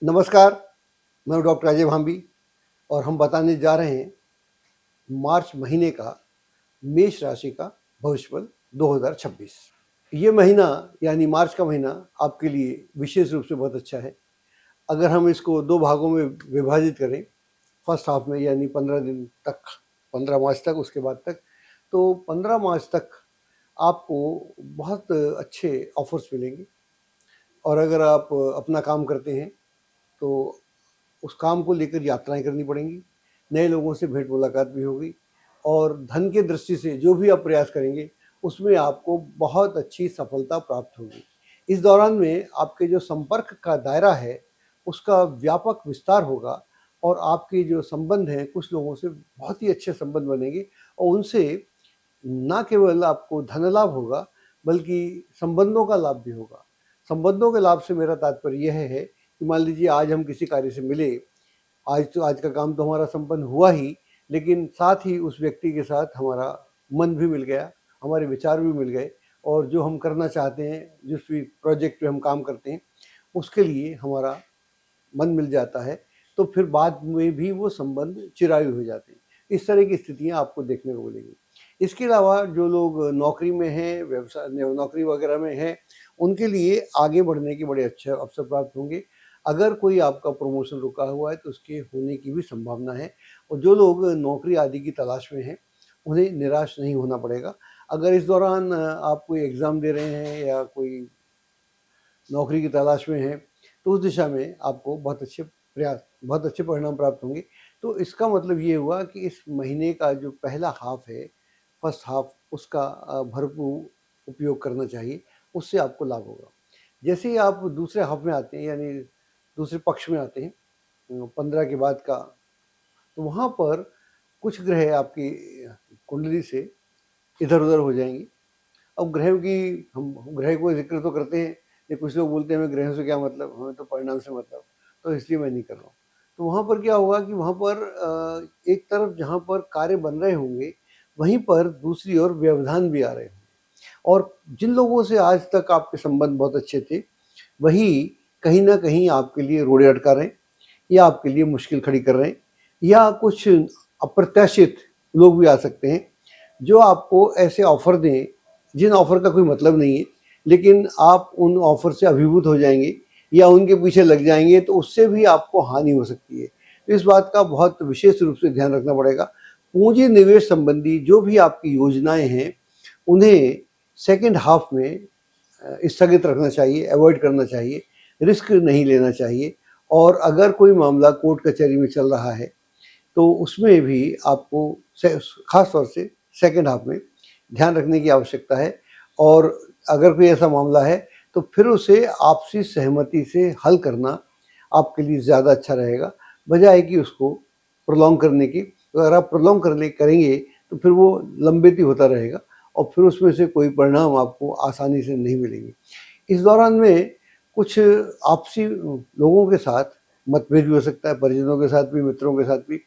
नमस्कार, मैं डॉक्टर अजय भांबी और हम बताने जा रहे हैं मार्च महीने का मेष राशि का भविष्यफल 2026। ये महीना यानी मार्च का महीना आपके लिए विशेष रूप से बहुत अच्छा है। अगर हम इसको 2 भागों में विभाजित करें, फर्स्ट हाफ में यानी 15 दिन तक, 15 मार्च तक, उसके बाद तक, तो 15 मार्च तक आपको बहुत अच्छे ऑफ़र्स मिलेंगे। और अगर आप अपना काम करते हैं तो उस काम को लेकर यात्राएं करनी पड़ेंगी, नए लोगों से भेंट मुलाकात भी होगी और धन की दृष्टि से जो भी आप प्रयास करेंगे उसमें आपको बहुत अच्छी सफलता प्राप्त होगी। इस दौरान में आपके जो संपर्क का दायरा है उसका व्यापक विस्तार होगा और आपके जो संबंध हैं कुछ लोगों से बहुत ही अच्छे संबंध बनेंगे और उनसे ना केवल आपको धन लाभ होगा बल्कि संबंधों का लाभ भी होगा। संबंधों के लाभ से मेरा तात्पर्य यह है कि मान लीजिए आज हम किसी कार्य से मिले, आज का काम तो हमारा संपन्न हुआ ही, लेकिन साथ ही उस व्यक्ति के साथ हमारा मन भी मिल गया, हमारे विचार भी मिल गए और जो हम करना चाहते हैं, जिस भी प्रोजेक्ट पे हम काम करते हैं, उसके लिए हमारा मन मिल जाता है, तो फिर बाद में भी वो संबंध चिरायु हो जाते हैं। इस तरह की स्थितियाँ आपको देखने को मिलेंगी। इसके अलावा जो लोग नौकरी में हैं, व्यवसाय नौकरी वगैरह में हैं, उनके लिए आगे बढ़ने के बड़े अच्छे अवसर प्राप्त होंगे। अगर कोई आपका प्रमोशन रुका हुआ है तो उसके होने की भी संभावना है और जो लोग नौकरी आदि की तलाश में हैं, उन्हें निराश नहीं होना पड़ेगा। अगर इस दौरान आप कोई एग्ज़ाम दे रहे हैं या कोई नौकरी की तलाश में हैं, तो उस दिशा में आपको बहुत अच्छे परिणाम प्राप्त होंगे। तो इसका मतलब ये हुआ कि इस महीने का जो पहला हाफ है, फर्स्ट हाफ, उसका भरपूर उपयोग करना चाहिए, उससे आपको लाभ होगा। जैसे ही आप दूसरे हाफ में आते हैं यानी दूसरे पक्ष में आते हैं, 15 के बाद का, तो वहाँ पर कुछ ग्रह आपकी कुंडली से इधर-उधर हो जाएँगी। अब ग्रहों की हम ग्रह को ज़िक्र तो करते हैं, ये कुछ लोग बोलते हैं हमें ग्रहों से क्या मतलब, हमें तो परिणाम से मतलब, तो इसलिए मैं नहीं कर रहा हूँ। तो वहाँ पर क्या होगा कि वहाँ पर एक तरफ जहाँ पर कार्य बन रहे होंगे, वहीं पर दूसरी ओर व्यवधान भी आ रहे होंगे और जिन लोगों से आज तक आपके संबंध बहुत अच्छे थे, वही कहीं न कहीं आपके लिए रोड़े अटका रहे हैं या आपके लिए मुश्किल खड़ी कर रहे हैं या कुछ अप्रत्याशित लोग भी आ सकते हैं, जो आपको ऐसे ऑफ़र दें जिन ऑफ़र का कोई मतलब नहीं है, लेकिन आप उन ऑफ़र से अभिभूत हो जाएँगे या उनके पीछे लग जाएँगे तो उससे भी आपको हानि हो सकती है। तो इस बात का बहुत विशेष रूप से ध्यान रखना पड़ेगा। पूँजी निवेश संबंधी जो भी आपकी योजनाएँ हैं, उन्हें सेकंड हाफ़ में स्थगित रखना चाहिए, अवॉइड करना चाहिए, रिस्क नहीं लेना चाहिए और अगर कोई मामला कोर्ट कचहरी में चल रहा है, तो उसमें भी आपको ख़ास तौर से सेकंड हाफ़ में ध्यान रखने की आवश्यकता है और अगर कोई ऐसा मामला है तो फिर उसे आपसी सहमति से हल करना आपके लिए ज़्यादा अच्छा रहेगा, बजाय कि उसको प्रोलॉन्ग करने की। अगर आप प्रोलॉन्ग करेंगे तो फिर वो लंबित ही होता रहेगा और फिर उसमें से कोई परिणाम आपको आसानी से नहीं मिलेंगे। इस दौरान में कुछ आपसी लोगों के साथ मतभेद भी हो सकता है, परिजनों के साथ भी, मित्रों के साथ भी।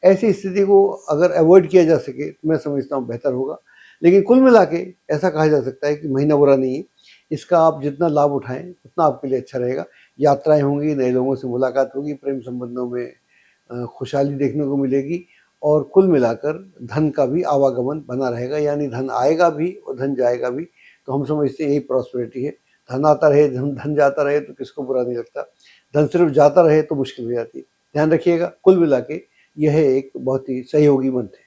ऐसी स्थिति को अगर अवॉइड किया जा सके तो मैं समझता हूँ बेहतर होगा। लेकिन कुल मिला के ऐसा कहा जा सकता है कि महीना बुरा नहीं है। इसका आप जितना लाभ उठाएँ उतना आपके लिए अच्छा रहेगा। यात्राएँ होंगी, नए लोगों से मुलाकात होगी, प्रेम संबंधों में खुशहाली देखने को मिलेगी और कुल मिलाकर धन का भी आवागमन बना रहेगा, यानी धन आएगा भी और धन जाएगा भी। तो हम समझते हैं यही प्रॉस्पेरिटी है। धन आता रहे, धन धन जाता रहे तो किसको बुरा नहीं लगता। धन सिर्फ जाता रहे तो मुश्किल हो जाती है। ध्यान रखिएगा, कुल मिला के यह एक बहुत ही सहयोगी मंत्र है।